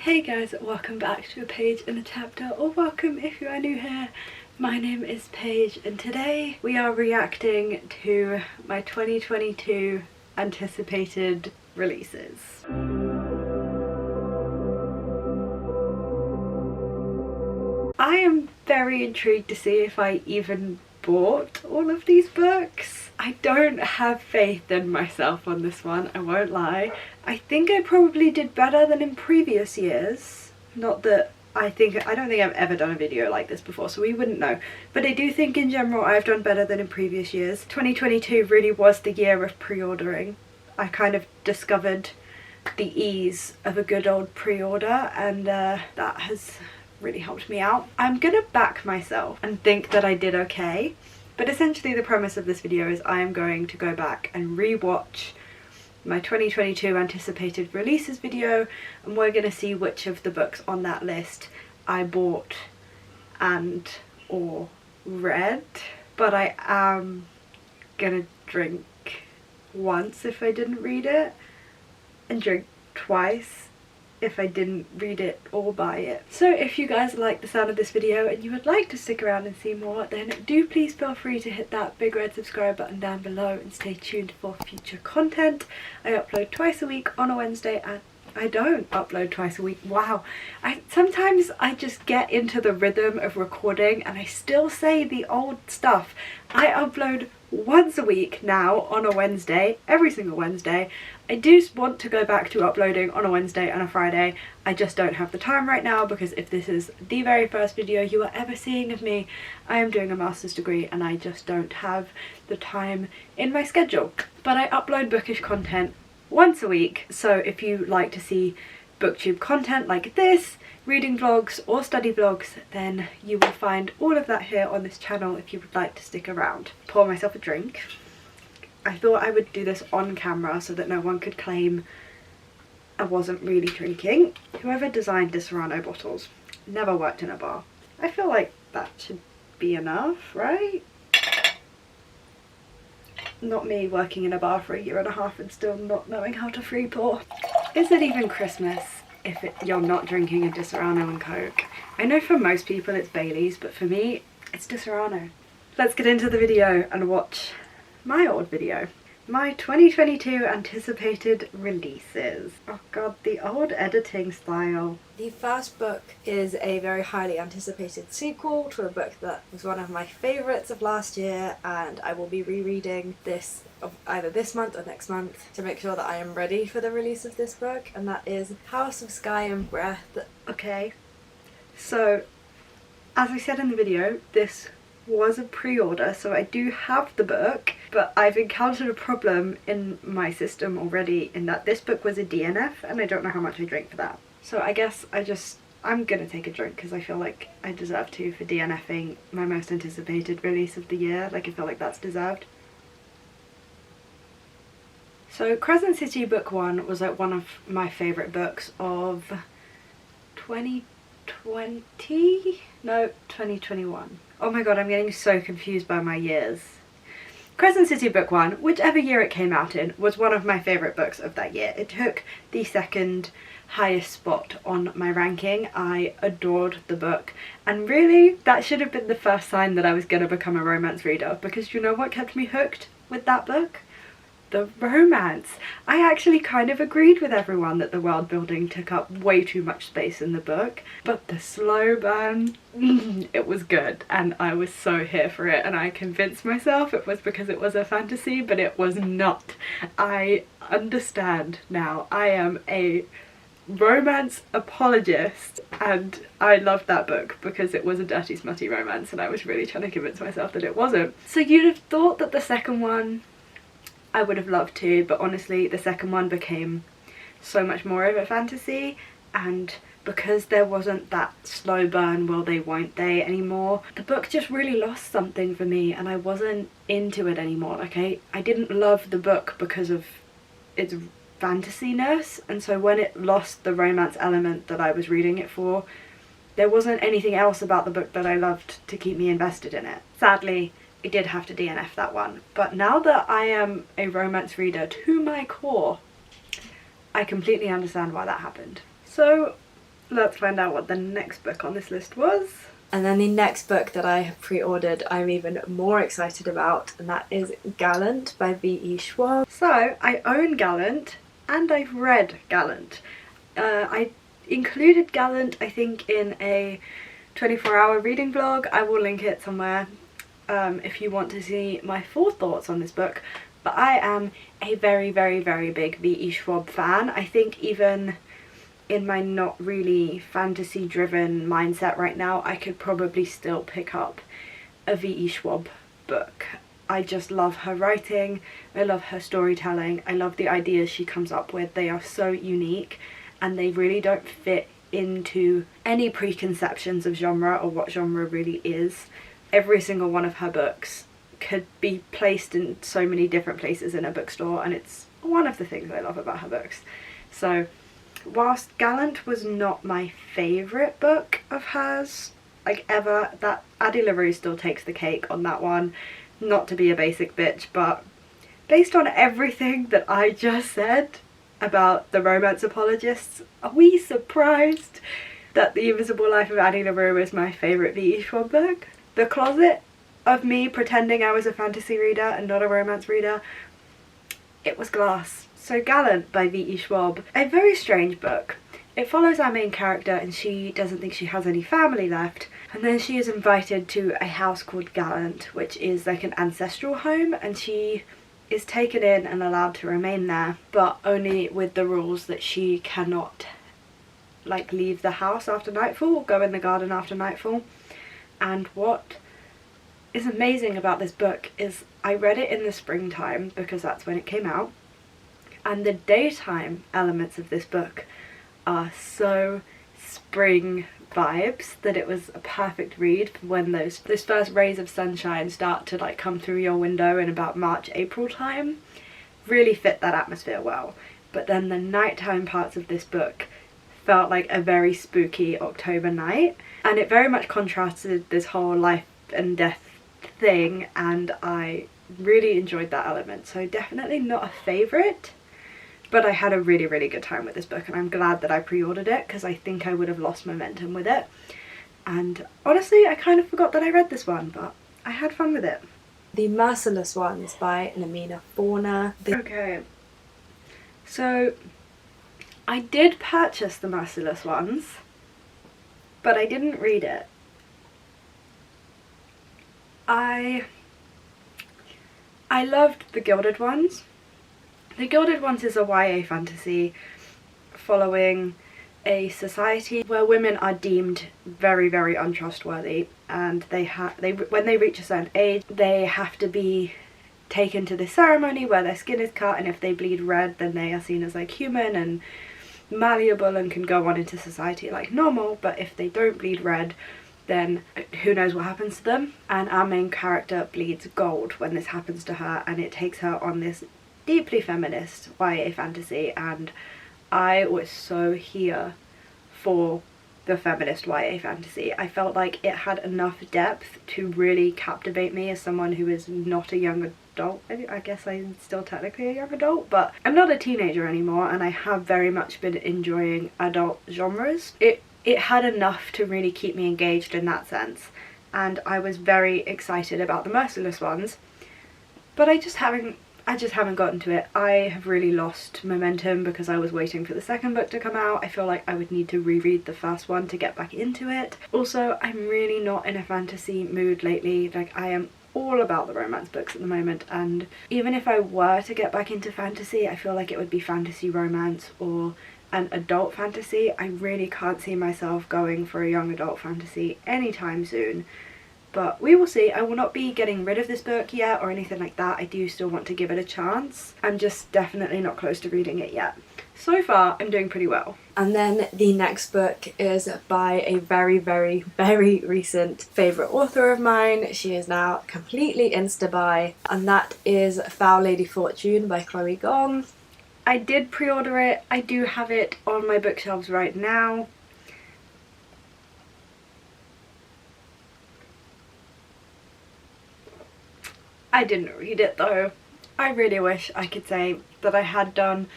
Hey guys, welcome back to A Page in a Chapter, or welcome if you are new here. My name is Paige and today we are reacting to my 2022 anticipated releases. I am very intrigued to see if I even bought all of these books. I don't have faith in myself on this one, I won't lie. I think I probably did better than in previous years. Not that I don't think I've ever done a video like this before, so we wouldn't know. But I do think in general I've done better than in previous years. 2022 really was the year of pre-ordering. I kind of discovered the ease of a good old pre-order, and that has really helped me out. I'm gonna back myself and think that I did okay, but essentially the premise of this video is I am going to go back and re-watch my 2022 anticipated releases video, and we're gonna see which of the books on that list I bought and or read. But I am gonna drink once if I didn't read it, and drink twice if I didn't read it or buy it. So if you guys like the sound of this video and you would like to stick around and see more, then do please feel free to hit that big red subscribe button down below and stay tuned for future content. I upload twice a week on a Wednesday, and I don't upload twice a week. Wow. Sometimes I just get into the rhythm of recording and I still say the old stuff. I upload once a week now on a Wednesday, every single Wednesday. I do want to go back to uploading on a Wednesday and a Friday. I just don't have the time right now, because if this is the very first video you are ever seeing of me, I am doing a master's degree and I just don't have the time in my schedule. But I upload bookish content once a week, so if you like to see booktube content like this, reading vlogs or study vlogs, then you will find all of that here on this channel if you would like to stick around. Pour myself a drink. I thought I would do this on camera so that no one could claim I wasn't really drinking. Whoever designed the Serrano bottles never worked in a bar. I feel like that should be enough, right? Not me working in a bar for 1.5 years and still not knowing how to free pour. Is it even Christmas if you're not drinking a Di Serrano and Coke? I know for most people it's Baileys, but for me it's Di Serrano. Let's get into the video and watch my old video. My 2022 anticipated releases. Oh god, the old editing style. The first book is a very highly anticipated sequel to a book that was one of my favourites of last year, and I will be rereading this either this month or next month to make sure that I am ready for the release of this book, and that is House of Sky and Breath. Okay, so as I said in the video, this was a pre-order, so I do have the book, but I've encountered a problem in my system already in that this book was a DNF and I don't know how much I drank for that. So I guess I'm gonna take a drink because I feel like I deserve to for DNFing my most anticipated release of the year. Like, I feel like that's deserved. So Crescent City book 1 was like one of my favourite books of 2020? No, 2021. Oh my god, I'm getting so confused by my years. Crescent City book 1, whichever year it came out in, was one of my favourite books of that year. It took the second highest spot on my ranking. I adored the book, and really that should have been the first sign that I was going to become a romance reader, because you know what kept me hooked with that book? The romance. I actually kind of agreed with everyone that the world building took up way too much space in the book, but the slow burn, it was good and I was so here for it, and I convinced myself it was because it was a fantasy, but it was not. I understand now. I am a romance apologist and I loved that book because it was a dirty, smutty romance, and I was really trying to convince myself that it wasn't. So you'd have thought that the second one I would have loved to, but honestly the second one became so much more of a fantasy, and because there wasn't that slow burn will they won't they anymore, the book just really lost something for me and I wasn't into it anymore. Like I didn't love the book because of its fantasy-ness, and so when it lost the romance element that I was reading it for, there wasn't anything else about the book that I loved to keep me invested in it. Sadly, I did have to DNF that one, but now that I am a romance reader to my core, I completely understand why that happened. So let's find out what the next book on this list was. And then the next book that I have pre-ordered I'm even more excited about, and that is Gallant by V.E. Schwab. So I own Gallant and I've read Gallant. I included Gallant, I think, in a 24-hour reading vlog. I will link it somewhere if you want to see my full thoughts on this book. But I am a very, very, very big V.E. Schwab fan. I think even in my not really fantasy driven mindset right now, I could probably still pick up a V.E. Schwab book. I just love her writing, I love her storytelling, I love the ideas she comes up with. They are so unique and they really don't fit into any preconceptions of genre or what genre really is. Every single one of her books could be placed in so many different places in a bookstore, and it's one of the things I love about her books. So whilst Gallant was not my favourite book of hers, like ever, that Addie LaRue still takes the cake on that one. Not to be a basic bitch, but based on everything that I just said about the romance apologists, are we surprised that The Invisible Life of Addie LaRue is my favourite V.E. Schwab book? The closet of me pretending I was a fantasy reader and not a romance reader, it was glass. So Gallant by V.E. Schwab, a very strange book. It follows our main character and she doesn't think she has any family left, and then she is invited to a house called Gallant, which is like an ancestral home, and she is taken in and allowed to remain there, but only with the rules that she cannot like leave the house after nightfall or go in the garden after nightfall. And what is amazing about this book is I read it in the springtime because that's when it came out, and the daytime elements of this book are so spring vibes that it was a perfect read for when those first rays of sunshine start to like come through your window in about March, April time. Really fit that atmosphere well. But then the nighttime parts of this book felt like a very spooky October night, and it very much contrasted this whole life and death thing, and I really enjoyed that element. So definitely not a favourite, but I had a really, really good time with this book, and I'm glad that I pre-ordered it because I think I would have lost momentum with it. And honestly, I kind of forgot that I read this one, but I had fun with it. The Merciless Ones by Namina Fauna. Okay, so I did purchase The Merciless Ones, but I didn't read it. I loved The Gilded Ones. The Gilded Ones is a YA fantasy following a society where women are deemed very, very untrustworthy, and when they reach a certain age, they have to be taken to this ceremony where their skin is cut, and if they bleed red, then they are seen as like human and malleable and can go on into society like normal. But if they don't bleed red, then who knows what happens to them. And our main character bleeds gold when this happens to her, and it takes her on this deeply feminist YA fantasy, and I was so here for the feminist YA fantasy. I felt like it had enough depth to really captivate me as someone who is not a young adult. I guess I'm still technically a young adult, but I'm not a teenager anymore, and I have very much been enjoying adult genres. It had enough to really keep me engaged in that sense, and I was very excited about The Merciless Ones, but I just haven't gotten to it. I have really lost momentum because I was waiting for the second book to come out. I feel like I would need to reread the first one to get back into it. Also, I'm really not in a fantasy mood lately. Like, I am all about the romance books at the moment, and even if I were to get back into fantasy, I feel like it would be fantasy romance or an adult fantasy. I really can't see myself going for a young adult fantasy anytime soon. But we will see. I will not be getting rid of this book yet or anything like that. I do still want to give it a chance. I'm just definitely not close to reading it yet. So far, I'm doing pretty well. And then the next book is by a very, very, very recent favourite author of mine. She is now completely insta-buy, and that is Foul Lady Fortune by Chloe Gong. I did pre-order it. I do have it on my bookshelves right now. I didn't read it though. I really wish I could say that I had done,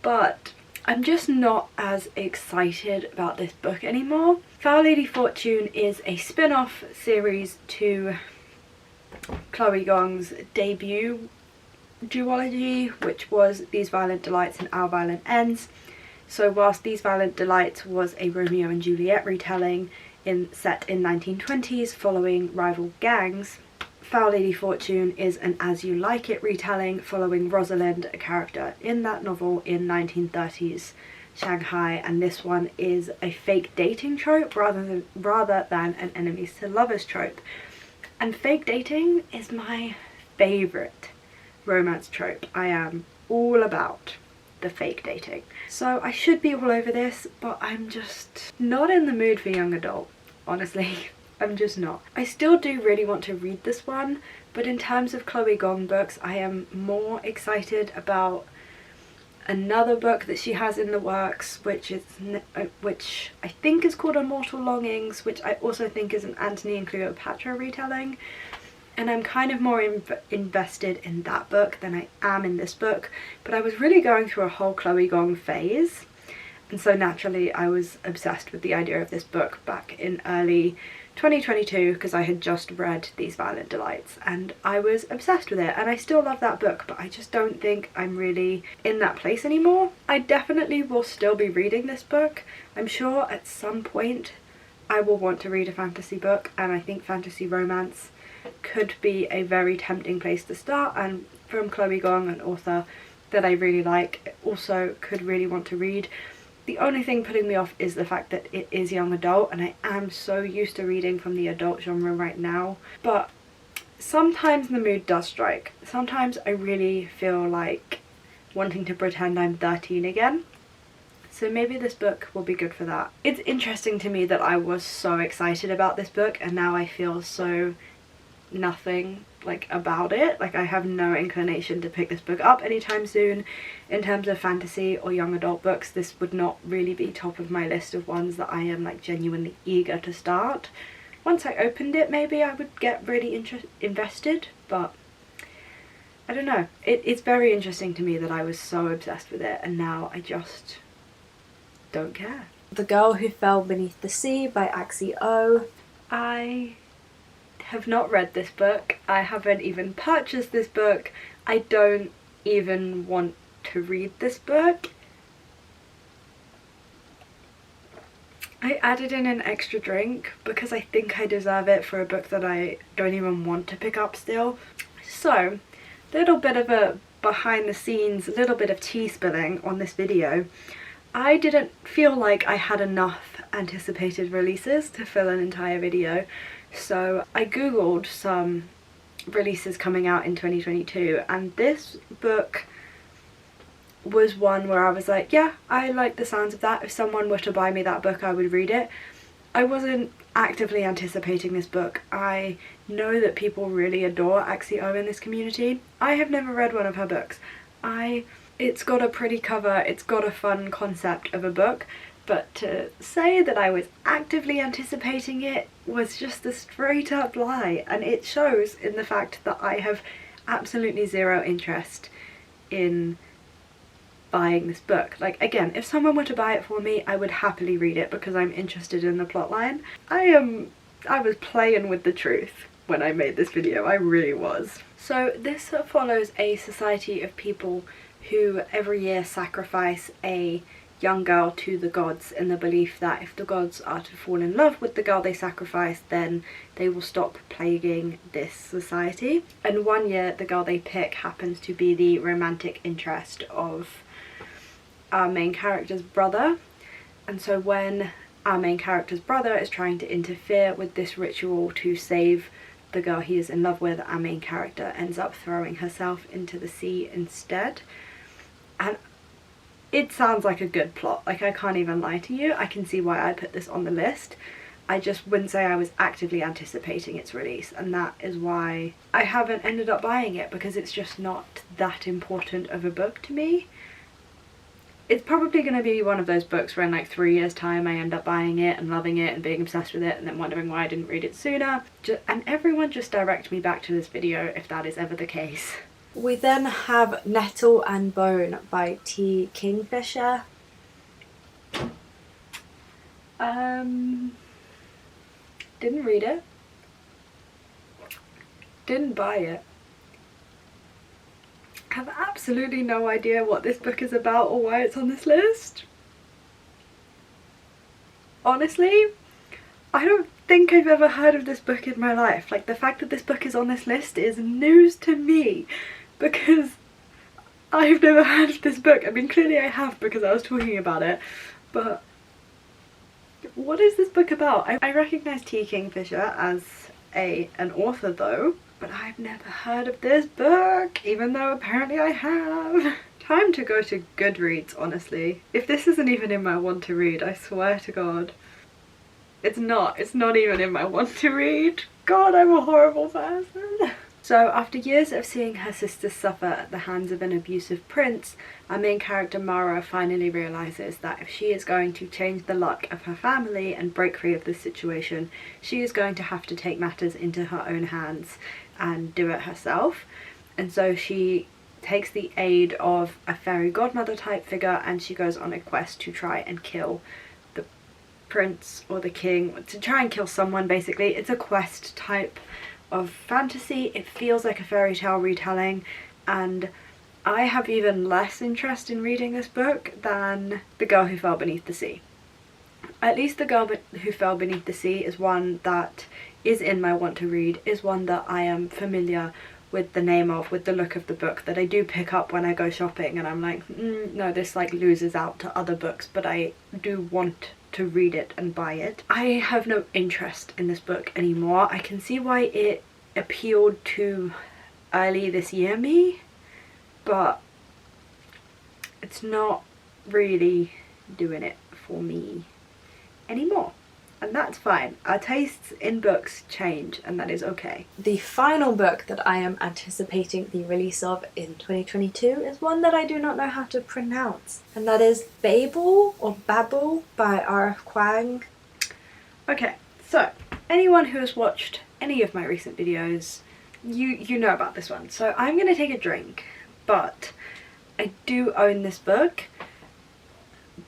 but I'm just not as excited about this book anymore. Foul Lady Fortune is a spin-off series to Chloe Gong's debut duology, which was These Violent Delights and Our Violent Ends. So whilst These Violent Delights was a Romeo and Juliet retelling set in 1920s following rival gangs, Foul Lady Fortune is an As You Like It retelling following Rosalind, a character in that novel in 1930s Shanghai, and this one is a fake dating trope rather than an enemies to lovers trope. And fake dating is my favourite romance trope. I am all about the fake dating. So I should be all over this, but I'm just not in the mood for young adult, honestly. I'm just not. I still do really want to read this one, but in terms of Chloe Gong books, I am more excited about another book that she has in the works, which I think is called Immortal Longings, which I also think is an Antony and Cleopatra retelling. And I'm kind of more invested in that book than I am in this book. But I was really going through a whole Chloe Gong phase. And so naturally I was obsessed with the idea of this book back in early 2022 because I had just read These Violent Delights and I was obsessed with it, and I still love that book, but I just don't think I'm really in that place anymore. I definitely will still be reading this book. I'm sure at some point I will want to read a fantasy book, and I think fantasy romance could be a very tempting place to start, and from Chloe Gong, an author that I really like, also could really want to read. The only thing putting me off is the fact that it is young adult, and I am so used to reading from the adult genre right now. But sometimes the mood does strike. Sometimes I really feel like wanting to pretend I'm 13 again. So maybe this book will be good for that. It's interesting to me that I was so excited about this book and now I feel so nothing about it. Like, I have no inclination to pick this book up anytime soon. In terms of fantasy or young adult books, this would not really be top of my list of ones that I am genuinely eager to start. Once I opened it, maybe I would get really invested, but I don't know. It's very interesting to me that I was so obsessed with it and now I just don't care. The Girl Who Fell Beneath the Sea by Axie O. I have not read this book. I haven't even purchased this book. I don't even want to read this book. I added in an extra drink because I think I deserve it for a book that I don't even want to pick up still. So, little bit of a behind the scenes, a little bit of tea spilling on this video. I didn't feel like I had enough anticipated releases to fill an entire video. So I googled some releases coming out in 2022 and this book was one where I was like, yeah, I like the sounds of that. If someone were to buy me that book, I would read it. I wasn't actively anticipating this book. I know that people really adore Axie O in this community. I have never read one of her books. It's got a pretty cover, it's got a fun concept of a book, but to say that I was actively anticipating it was just a straight up lie, and it shows in the fact that I have absolutely zero interest in buying this book. Again, if someone were to buy it for me, I would happily read it because I'm interested in the plotline. I was playing with the truth when I made this video, I really was. So this follows a society of people who every year sacrifice a young girl to the gods in the belief that if the gods are to fall in love with the girl they sacrifice, then they will stop plaguing this society. And one year the girl they pick happens to be the romantic interest of our main character's brother. And so when our main character's brother is trying to interfere with this ritual to save the girl he is in love with, our main character ends up throwing herself into the sea instead. And it sounds like a good plot. I can't even lie to you. I can see why I put this on the list. I just wouldn't say I was actively anticipating its release, and that is why I haven't ended up buying it, because it's just not that important of a book to me. It's probably going to be one of those books where in 3 years time I end up buying it and loving it and being obsessed with it and then wondering why I didn't read it sooner. And everyone just direct me back to this video if that is ever the case. We then have Nettle and Bone by T. Kingfisher. Didn't read it. Didn't buy it. Have absolutely no idea what this book is about or why it's on this list. Honestly, I don't think I've ever heard of this book in my life. Like, the fact that this book is on this list is news to me because I've never heard of this book. I mean, clearly I have because I was talking about it, but what is this book about? I recognise T. Kingfisher as an author though, but I've never heard of this book, even though apparently I have. Time to go to Goodreads, honestly. If this isn't even in my want to read, I swear to God. It's not even in my want to read. God, I'm a horrible person. So after years of seeing her sister suffer at the hands of an abusive prince, our main character Mara finally realises that if she is going to change the luck of her family and break free of this situation, she is going to have to take matters into her own hands and do it herself. And so she takes the aid of a fairy godmother type figure and she goes on a quest to try and kill the prince or the king, to try and kill someone basically. It's a quest type of fantasy. It feels like a fairy tale retelling, and I have even less interest in reading this book than The Girl Who Fell Beneath the Sea. At least The Girl Who Fell Beneath the Sea is one that is in my want to read, is one that I am familiar with the name of, with the look of the book, that I do pick up when I go shopping and I'm like, no, this like loses out to other books, but I do want to read it and buy it. I have no interest in this book anymore. I can see why it appealed to early this year me, but it's not really doing it for me anymore. And that's fine. Our tastes in books change, and that is okay. The final book that I am anticipating the release of in 2022 is one that I do not know how to pronounce, and that is Babel or Babel by R.F. Kuang. Okay, so anyone who has watched any of my recent videos, you know about this one. So I'm gonna take a drink, but I do own this book.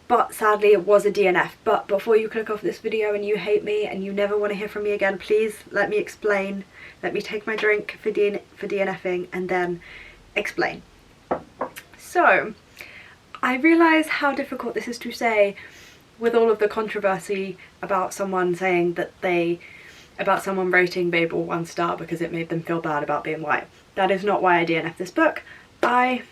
But sadly it was a DNF. But before you click off this video and you hate me and you never want to hear from me again, please let me explain. Let me take my drink for DNFing and then explain. So I realise how difficult this is to say with all of the controversy about someone saying that about someone rating Babel 1 star because it made them feel bad about being white. That is not why I DNF'd this book. I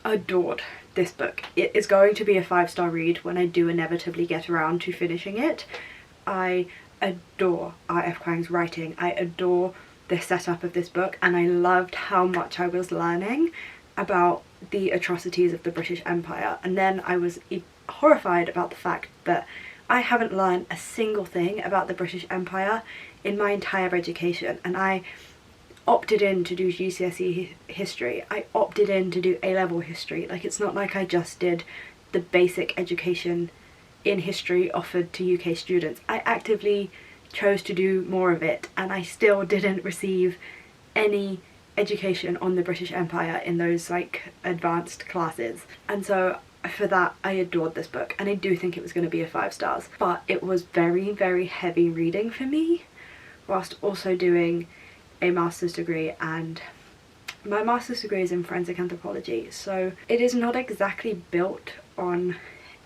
adored this book. It is going to be a 5-star read when I do inevitably get around to finishing it. I adore R.F. Kuang's writing. I adore the setup of this book, and I loved how much I was learning about the atrocities of the British Empire. And then I was horrified about the fact that I haven't learned a single thing about the British Empire in my entire education, and I opted in to do GCSE history. I opted in to do A-level history. Like, it's not like I just did the basic education in history offered to UK students. I actively chose to do more of it, and I still didn't receive any education on the British Empire in those like advanced classes. And so for that I adored this book, and I do think it was going to be a 5 stars. But it was very, very heavy reading for me, whilst also doing a master's degree, and my master's degree is in forensic anthropology, so it is not exactly built on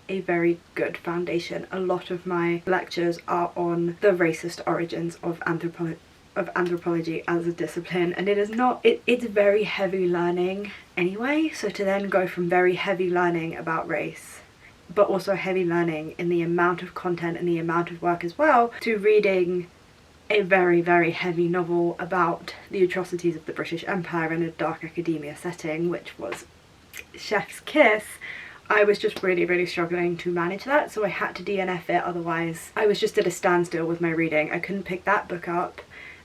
a very good foundation. A lot of my lectures are on the racist origins of anthropology as a discipline, and it is not, it's very heavy learning anyway. So to then go from very heavy learning about race, but also heavy learning in the amount of content and the amount of work as well, to reading a very, very heavy novel about the atrocities of the British Empire in a dark academia setting, which was chef's kiss, I was just really, really struggling to manage that, so I had to DNF it. Otherwise I was just at a standstill with my reading. I couldn't pick that book up,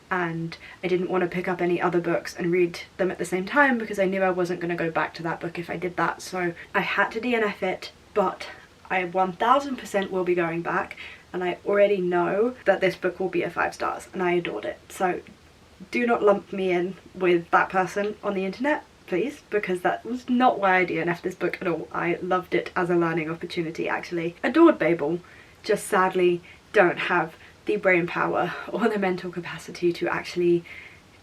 and I didn't want to pick up any other books and read them at the same time because I knew I wasn't going to go back to that book if I did that. So I had to DNF it, but I 1000% will be going back, and I already know that this book will be a 5 stars, and I adored it. So do not lump me in with that person on the internet, please, because that was not why I DNF'd this book at all. I loved it as a learning opportunity, actually. Adored Babel. just sadly don't have the brain power or the mental capacity to actually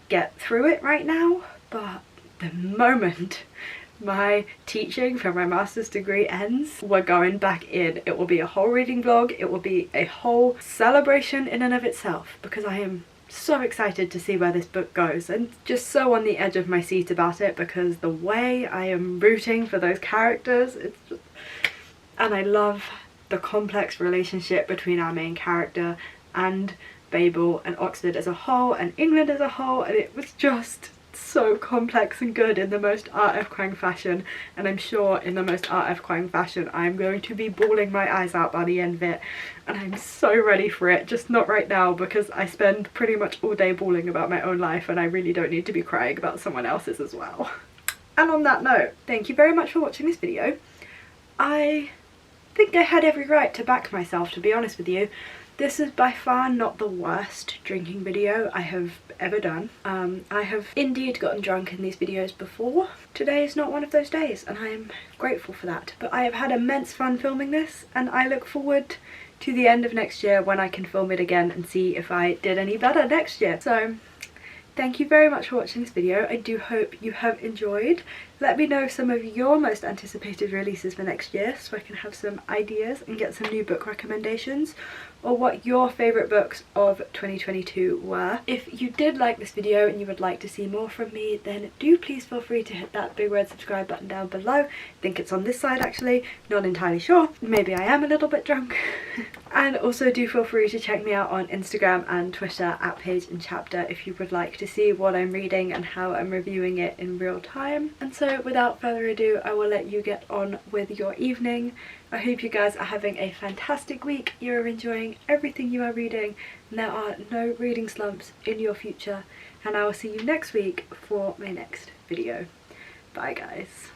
get through it right now. But the moment my teaching for my master's degree ends, we're going back in. It will be a whole reading vlog. It will be a whole celebration in and of itself, because I am so excited to see where this book goes, and just so on the edge of my seat about it, because the way I am rooting for those characters, it's just... and I love the complex relationship between our main character and Babel and Oxford as a whole and England as a whole, and it was just so complex and good in the most Art of Kwang fashion. And I'm sure in the most Art of Kwang fashion I'm going to be bawling my eyes out by the end of it, and I'm so ready for it, just not right now because I spend pretty much all day bawling about my own life and I really don't need to be crying about someone else's as well. And on that note, thank you very much for watching this video. I think I had every right to back myself, to be honest with you. This is by far not the worst drinking video I have ever done. I have indeed gotten drunk in these videos before. Today is not one of those days, and I am grateful for that. But I have had immense fun filming this, and I look forward to the end of next year when I can film it again and see if I did any better next year. So thank you very much for watching this video. I do hope you have enjoyed. Let me know some of your most anticipated releases for next year so I can have some ideas and get some new book recommendations, or what your favourite books of 2022 were. If you did like this video and you would like to see more from me, then do please feel free to hit that big red subscribe button down below. I think it's on this side actually, not entirely sure. Maybe I am a little bit drunk. And also do feel free to check me out on Instagram and Twitter at Page and Chapter if you would like to see what I'm reading and how I'm reviewing it in real time. And so without further ado, I will let you get on with your evening. I hope you guys are having a fantastic week, you're enjoying everything you are reading, and there are no reading slumps in your future, and I will see you next week for my next video. Bye guys.